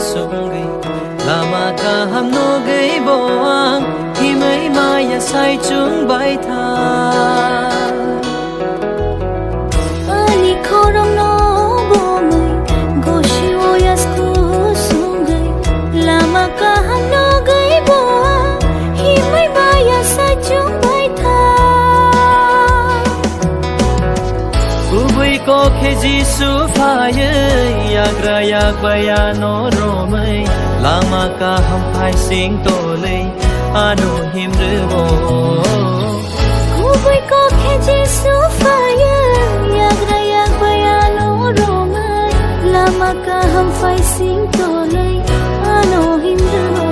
sungai lama ka ham no gai boang hi mai maya sai chung bai tha ani khorong no bo mai goshi oyas ku sungai lama ka ham no gai boang hi mai maya sai chung bai tha ubui ko khe jisu phaye yagra yak baya no romai lama ka ham phai sing to lei anu him re bo ubui ko khe jisu phaye yagra yak baya no romai lama ka ham phai sing to lei anu him re bo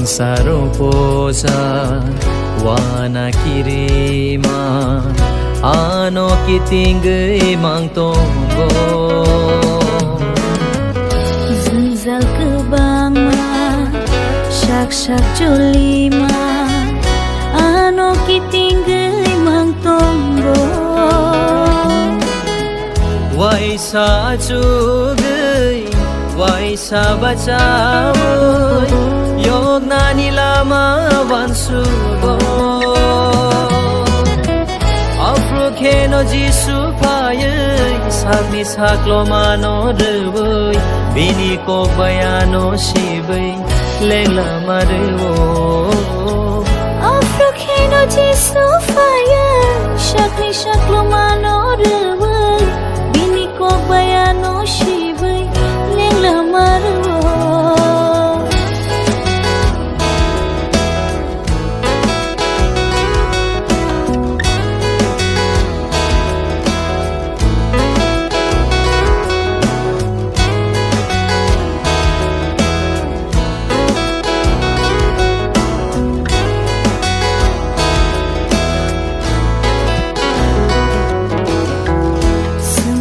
Saro posa wana kirima ano kitingay mang tonggo Zalzal ke bang ma shak shak jolima ano kitingay mang tonggo Wai sa chugay wai sa bacawoy Yog na nila mawansugo Afro keno jisu payay Sagni saklo mano reway Bini ko bayano shibay Lengla marewo Afro keno jisu payay Sagni saklo mano reway Bini ko bayano shibay Lengla marewo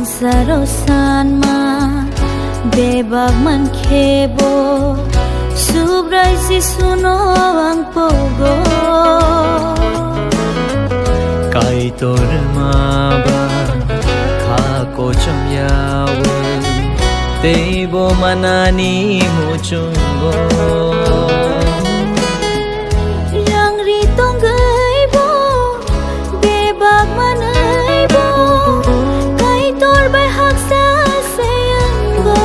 Sarosan ma bebag man khebo subrai si suno ang pogo Kai tor maba kha ko chamyawo Teibo manani mo chungo yang ritong gaibo bebag manaibo Tor bay hak sa sayanggo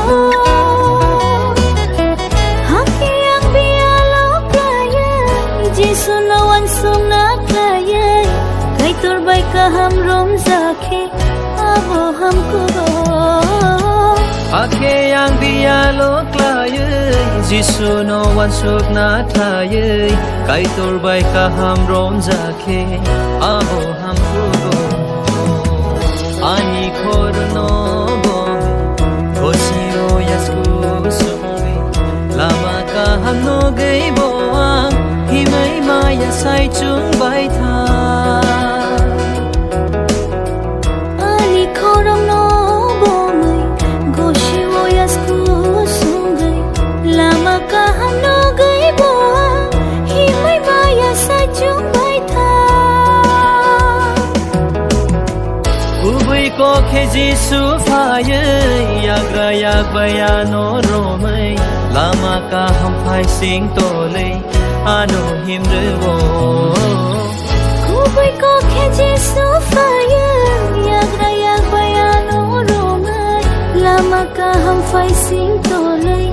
Haki ang biyalok kaya Jisu nawan sumna kaya Kay tor bay kahamrom zake Abo hamko Haki ang biyalok kaya Jisu nawan sumna kaya Kay tor bay kahamrom zake Abo hamko Ani korno bom Koshiro yasku sungai Lama ka ham no gai boang Himai maya sai chung bai tha Ani korong no bomai Goshiro yasku sungai Lama ka ham no gai boang Himai maya sai chung bai tha Ubui ko khe jisu phaye yagra yak baya no romai lama ka ham phai sing to lei ano him re wo Ubui ko khe jisu phaye yagra yak baya no romai lama ka ham phai sing to lei